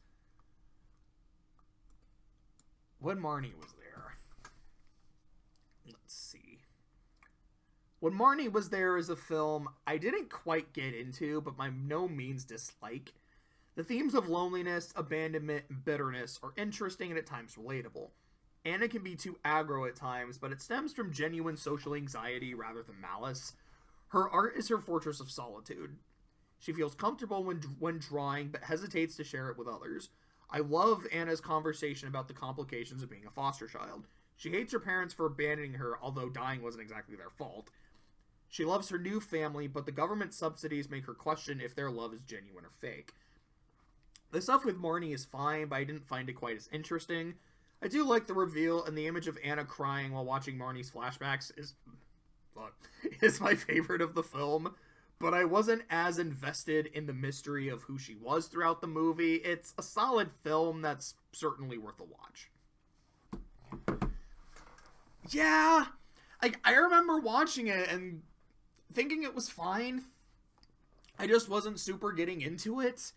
When Marnie was there. Let's see. When Marnie was there is a film I didn't quite get into, but by no means dislike. The themes of loneliness, abandonment, and bitterness are interesting and at times relatable. Anna can be too aggro at times, but it stems from genuine social anxiety rather than malice. Her art is her fortress of solitude. She feels comfortable when drawing, but hesitates to share it with others. I love Anna's conversation about the complications of being a foster child. She hates her parents for abandoning her, although dying wasn't exactly their fault. She loves her new family, but the government subsidies make her question if their love is genuine or fake. The stuff with Marnie is fine, but I didn't find it quite as interesting. I do like the reveal, and the image of Anna crying while watching Marnie's flashbacks is my favorite of the film, but I wasn't as invested in the mystery of who she was throughout the movie. It's a solid film that's certainly worth a watch. Yeah, I remember watching it and thinking it was fine. I just wasn't super getting into it.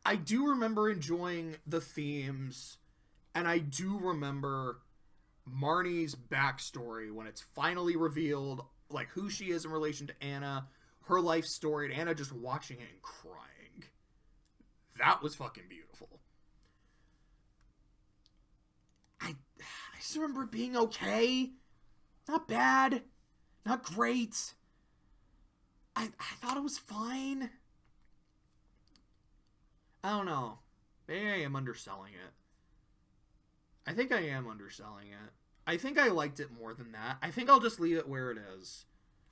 I do remember enjoying the themes, and I do remember Marnie's backstory when it's finally revealed, like, who she is in relation to Anna, her life story, and Anna just watching it and crying. That was fucking beautiful. I just remember it being okay. Not bad. Not great. I thought it was fine. I don't know. Maybe I am underselling it. I think I am underselling it. I think I liked it more than that. I think I'll just leave it where it is.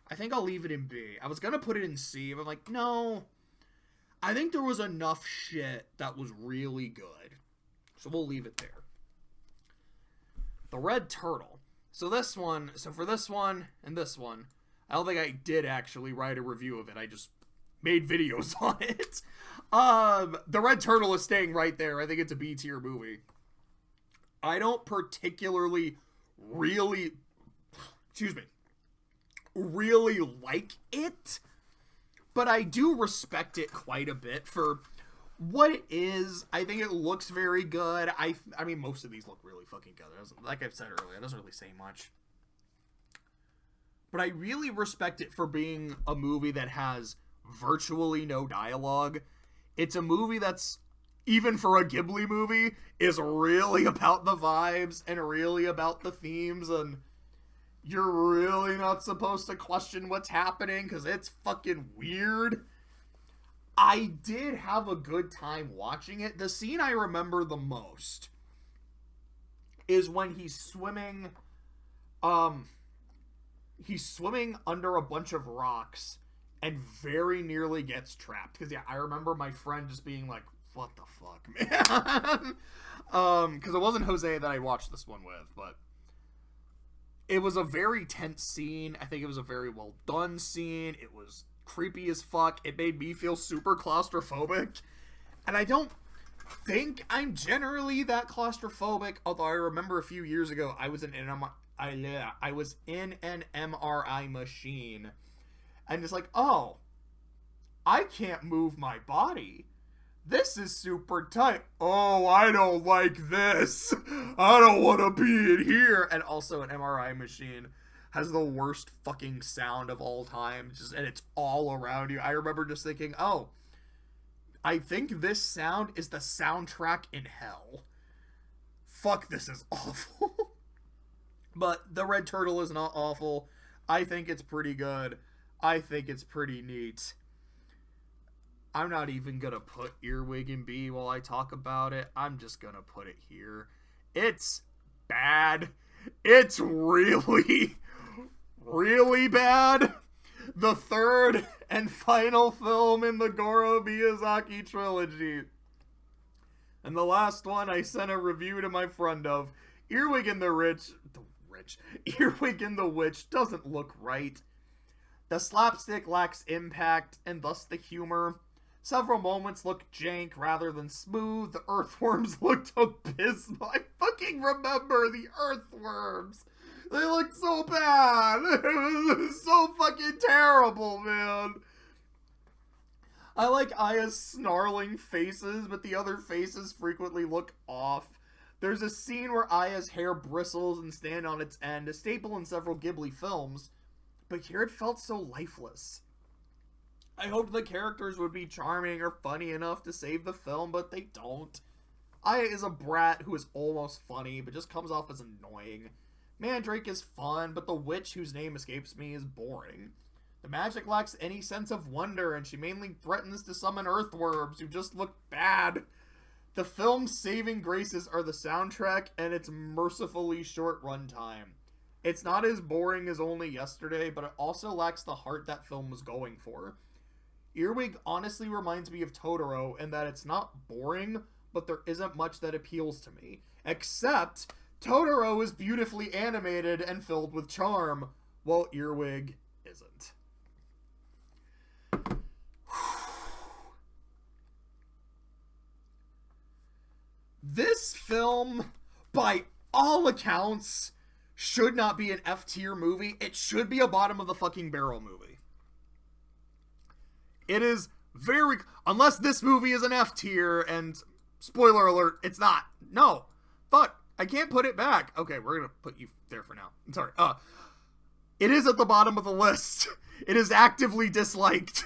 I think I'll leave it in B. I was gonna put it in C, but I'm like, no. I think there was enough shit that was really good. So we'll leave it there. The Red Turtle. So for this one and this one, I don't think I did actually write a review of it. I just made videos on it. The Red Turtle is staying right there. I think it's a B tier movie. I don't particularly really like it, but I do respect it quite a bit for what it is. I think it looks very good. I mean, most of these look really fucking good. Like I've said earlier, it doesn't really say much. But I really respect it for being a movie that has virtually no dialogue. It's a movie that's, even for a Ghibli movie, is really about the vibes and really about the themes, and you're really not supposed to question what's happening because it's fucking weird. I did have a good time watching it. The scene I remember the most is when he's swimming under a bunch of rocks and very nearly gets trapped. Because, yeah, I remember my friend just being like, what the fuck, man? Because it wasn't Jose that I watched this one with, but it was a very tense scene. I think it was a very well done scene. It was creepy as fuck. It made me feel super claustrophobic. And I don't think I'm generally that claustrophobic, although I remember a few years ago I was in an MRI machine, and it's like, oh, I can't move my body. This is super tight. Oh, I don't like this. I don't want to be in here. And also, an MRI machine has the worst fucking sound of all time, and it's all around you. I remember just thinking, oh, I think this sound is the soundtrack in hell. Fuck, this is awful. But The Red Turtle is not awful. I think it's pretty good. I think it's pretty neat. I'm not even gonna put Earwig in B while I talk about it. I'm just gonna put it here. It's bad. It's really, really bad. The third and final film in the Goro Miyazaki trilogy. And the last one I sent a review to my friend of. Earwig and the Witch doesn't look right. The slapstick lacks impact, and thus the humor. Several moments look jank rather than smooth. The earthworms looked abysmal. I fucking remember the earthworms. They looked so bad. It was so fucking terrible, man. I like Aya's snarling faces, but the other faces frequently look off. There's a scene where Aya's hair bristles and stands on its end, a staple in several Ghibli films, but here it felt so lifeless. I hoped the characters would be charming or funny enough to save the film, but they don't. Aya is a brat who is almost funny, but just comes off as annoying. Mandrake is fun, but the witch, whose name escapes me, is boring. The magic lacks any sense of wonder, and she mainly threatens to summon earthworms, who just look bad. The film's saving graces are the soundtrack and its mercifully short runtime. It's not as boring as Only Yesterday, but it also lacks the heart that film was going for. Earwig honestly reminds me of Totoro in that it's not boring, but there isn't much that appeals to me. Except, Totoro is beautifully animated and filled with charm, while Earwig isn't. This film, by all accounts, should not be an F tier movie. It should be a bottom of the fucking barrel movie. It is very... Unless this movie is an F tier, and spoiler alert, it's not. No. Fuck. I can't put it back. Okay, we're gonna put you there for now. I'm sorry. It is at the bottom of the list. It is actively disliked.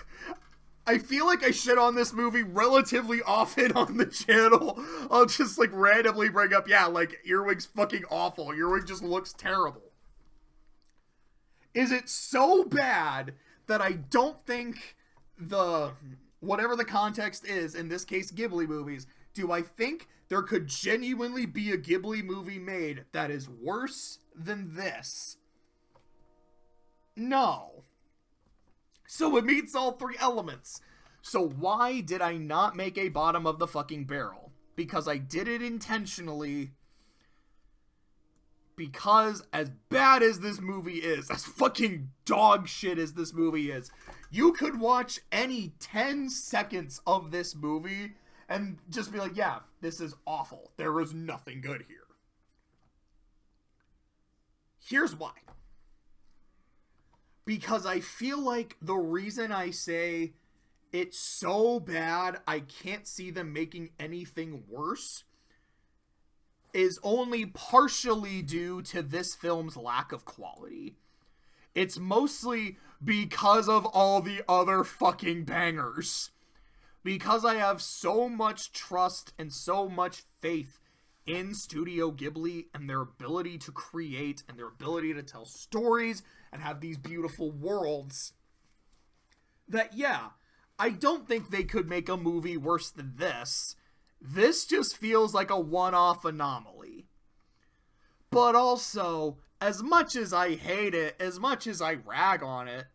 I feel like I shit on this movie relatively often on the channel. I'll just, like, randomly bring up, yeah, like, Earwig's fucking awful. Earwig just looks terrible. Is it so bad that I don't think the whatever the context is, in this case Ghibli movies, do I think there could genuinely be a Ghibli movie made that is worse than this? No. So it meets all three elements. So why did I not make a bottom of the fucking barrel? Because I did it intentionally. Because as bad as this movie is, as fucking dog shit as this movie is, you could watch any 10 seconds of this movie and just be like, yeah, this is awful. There is nothing good here. Here's why. Because I feel like the reason I say it's so bad I can't see them making anything worse is only partially due to this film's lack of quality. It's mostly because of all the other fucking bangers. Because I have so much trust and so much faith in Studio Ghibli and their ability to create and their ability to tell stories and have these beautiful worlds, that yeah, I don't think they could make a movie worse than this. This just feels like a one-off anomaly. But also, as much as I hate it, as much as I rag on it,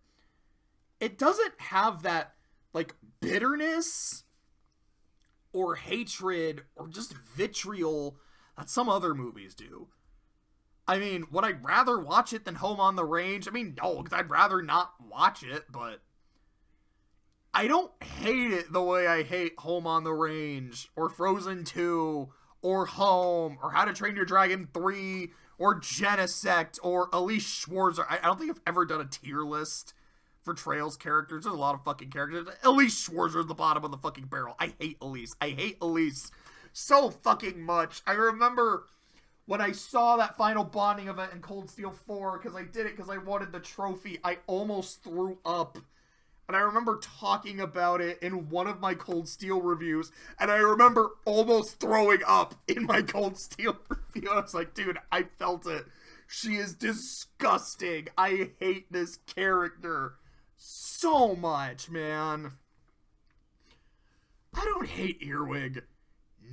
it doesn't have that, like, bitterness or hatred or just vitriol that some other movies do. I mean, would I rather watch it than Home on the Range? I mean, no, because I'd rather not watch it, but I don't hate it the way I hate Home on the Range, or Frozen 2, or Home, or How to Train Your Dragon 3, or Genesect, or Elise Schwarzer. I don't think I've ever done a tier list for Trails characters. There's a lot of fucking characters. Elise Schwarzer at the bottom of the fucking barrel. I hate Elise. I hate Elise so fucking much. I remember when I saw that final bonding event in Cold Steel 4, because I did it because I wanted the trophy, I almost threw up. And I remember talking about it in one of my Cold Steel reviews, and I remember almost throwing up in my Cold Steel review. I was like, dude, I felt it. She is disgusting. I hate this character so much, man. I don't hate Earwig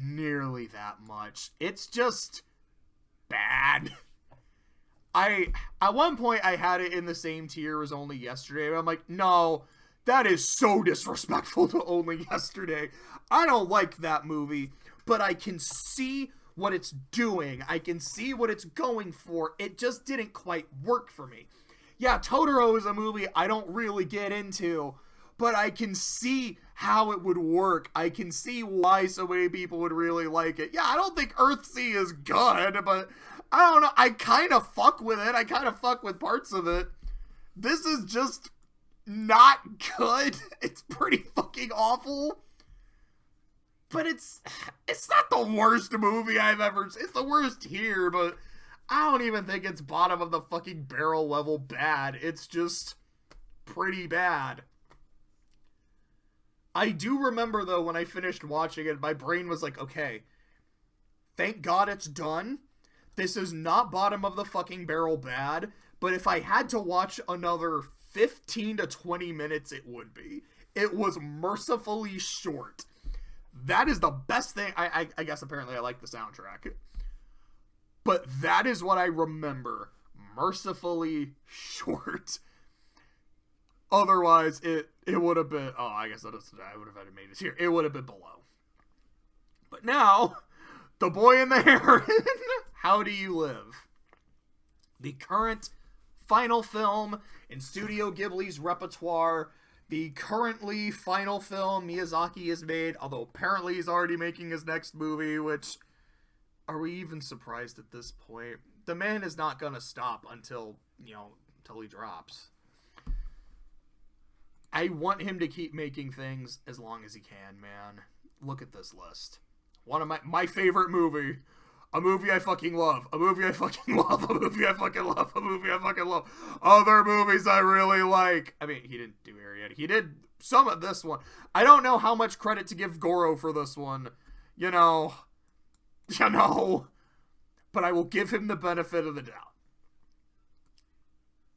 nearly that much. It's just bad. At one point, I had it in the same tier as Only Yesterday, but I'm like, no, that is so disrespectful to Only Yesterday. I don't like that movie, but I can see what it's doing. I can see what it's going for. It just didn't quite work for me. Yeah, Totoro is a movie I don't really get into, but I can see how it would work. I can see why so many people would really like it. Yeah, I don't think Earthsea is good, but I don't know. I kind of fuck with it. I kind of fuck with parts of it. This is just not good. It's pretty fucking awful. But it's not the worst movie I've ever seen. It's the worst here, but I don't even think it's bottom of the fucking barrel level bad. It's just pretty bad. I do remember, though, when I finished watching it, my brain was like, okay, thank God it's done. This is not bottom of the fucking barrel bad, but if I had to watch another 15 to 20 minutes, it would be. It was mercifully short. That is the best thing. I guess apparently I like the soundtrack. But that is what I remember. Mercifully short. Otherwise, it would have been... Oh, I guess I would have had it made it here. It would have been below. But now, The Boy and the Heron. How Do You Live? The current final film in Studio Ghibli's repertoire. The currently final film Miyazaki has made, although apparently he's already making his next movie, which... Are we even surprised at this point? The man is not gonna stop until he drops. I want him to keep making things as long as he can, man. Look at this list. One of my favorite movie. A movie I fucking love. A movie I fucking love. A movie I fucking love. A movie I fucking love. Other movies I really like. I mean, he didn't do Arietty. He did some of this one. I don't know how much credit to give Goro for this one. But I will give him the benefit of the doubt.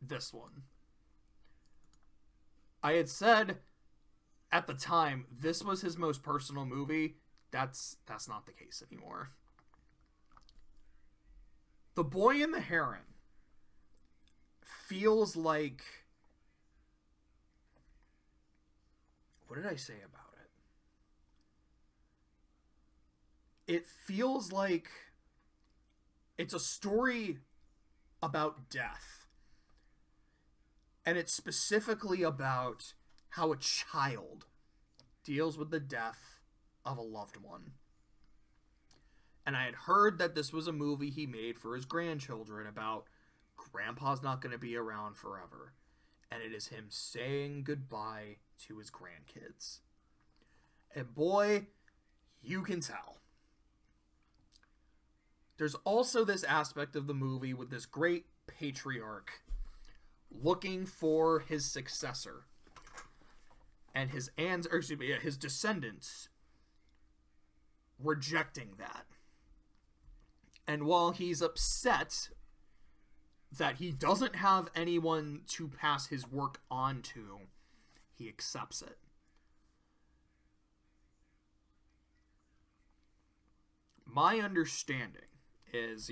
This one. I had said at the time, this was his most personal movie. That's not the case anymore. The Boy and the Heron feels like... What did I say about it? It feels like it's a story about death. And it's specifically about how a child deals with the death of a loved one. And I had heard that this was a movie he made for his grandchildren about grandpa's not going to be around forever. And it is him saying goodbye to his grandkids. And boy, you can tell. There's also this aspect of the movie with this great patriarch looking for his successor. And his descendants rejecting that. And while he's upset that he doesn't have anyone to pass his work on to, he accepts it. My understanding is,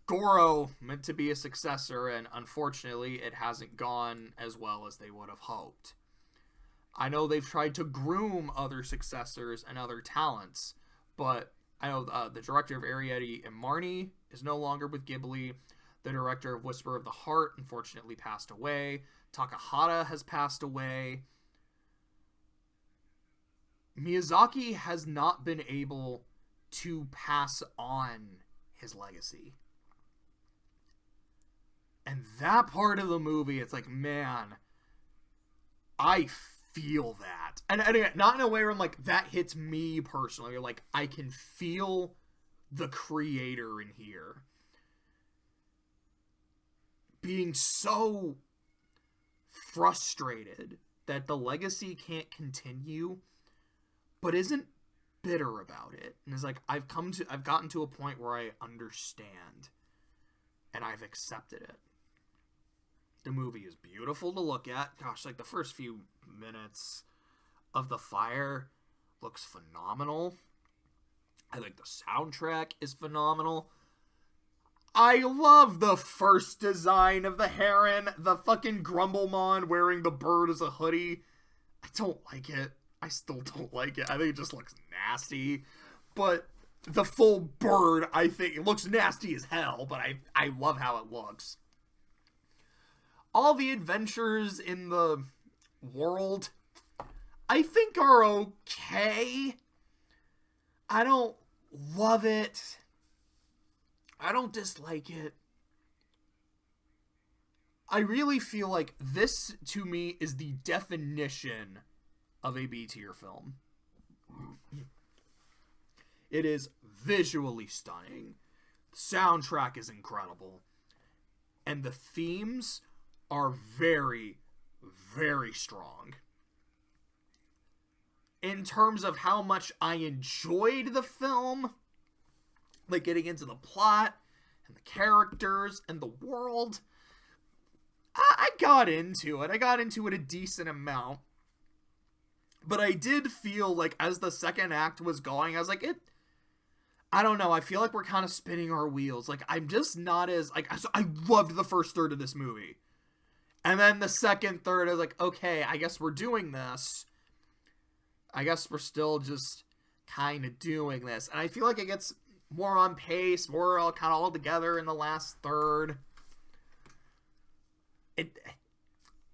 Goro meant to be a successor, and unfortunately it hasn't gone as well as they would have hoped. I know they've tried to groom other successors and other talents, but I know the director of Arietty and Marnie is no longer with Ghibli. The director of Whisper of the Heart unfortunately passed away. Takahata has passed away. Miyazaki has not been able to pass on his legacy. And that part of the movie, it's like, man, I feel that. And again, not in a way where I'm like, that hits me personally. Like, I can feel the creator in here being so frustrated that the legacy can't continue, but isn't bitter about it. And it's like, I've gotten to a point where I understand and I've accepted it. The movie is beautiful to look at. Gosh, like the first few minutes of the fire looks phenomenal. I think the soundtrack is phenomenal. I love the first design of the heron. The fucking Grumblemon wearing the bird as a hoodie. I don't like it. I still don't like it. I think it just looks nasty. But the full bird, I think, it looks nasty as hell, but I love how it looks. All the adventures in the world, I think, are okay. I don't love it. I don't dislike it. I really feel like this, to me, is the definition of a B-tier film. It is visually stunning. The soundtrack is incredible. And the themes are very, very strong. In terms of how much I enjoyed the film, like getting into the plot and the characters and the world, I got into it. I got into it a decent amount. But I did feel like as the second act was going, I was like, I don't know. I feel like we're kind of spinning our wheels. Like, I'm just not as, like, I loved the first third of this movie. And then the second third, I was like, okay, I guess we're doing this. I guess we're still just kind of doing this. And I feel like it gets more on pace, more all together in the last third.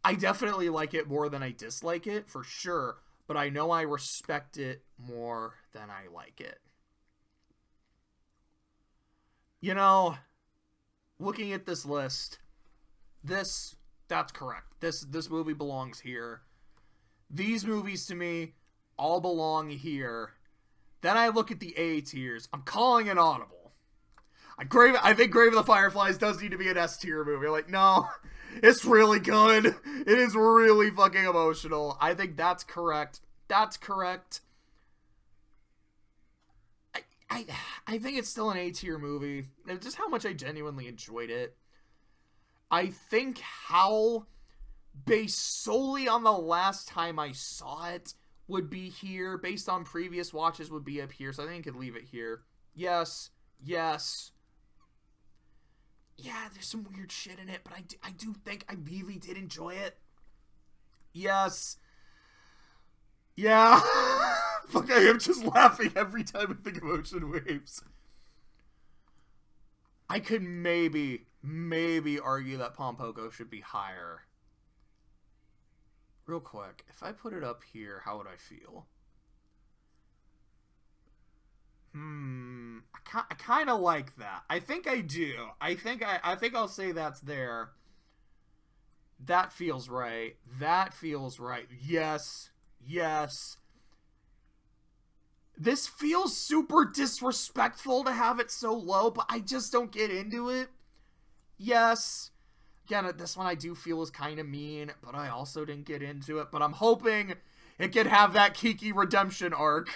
I definitely like it more than I dislike it, for sure. But I know I respect it more than I like it. You know, looking at this list, that's correct. This movie belongs here. These movies, to me, all belong here. Then I look at the A tiers. I'm calling an audible. I think Grave of the Fireflies does need to be an S tier movie. Like, no, it's really good. It is really fucking emotional. I think that's correct. That's correct. I think it's still an A tier movie. Just how much I genuinely enjoyed it. I think Howl based solely on the last time I saw it, would be here. Based on previous watches, would be up here. So I think I could leave it here. Yes. Yes. Yeah, there's some weird shit in it, but I do think I really did enjoy it. Yes. Yeah. Fuck, I am just laughing every time I think of Ocean Waves. I could maybe argue that Pom Poko should be higher. Real quick, if I put it up here, how would I feel? I kind of like that. I think I do. I think I'll say that's there. That feels right. That feels right. Yes. Yes. This feels super disrespectful to have it so low, but I just don't get into it. Yes. Again, this one I do feel is kind of mean, but I also didn't get into it. But I'm hoping it could have that Kiki redemption arc.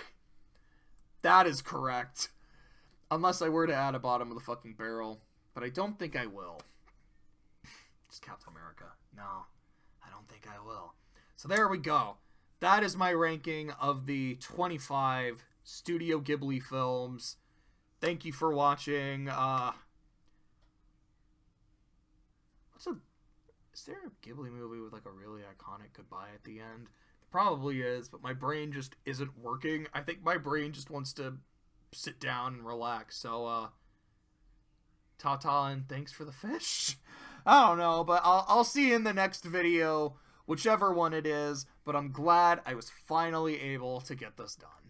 That is correct. Unless I were to add a bottom of the fucking barrel. But I don't think I will. It's Captain America. No, I don't think I will. So there we go. That is my ranking of the 25 Studio Ghibli films. Thank you for watching. Is there a Ghibli movie with like a really iconic goodbye at the end? Probably is, but my brain just isn't working. I think my brain just wants to sit down and relax. So, ta-ta and thanks for the fish. I don't know, but I'll see you in the next video, whichever one it is. But I'm glad I was finally able to get this done.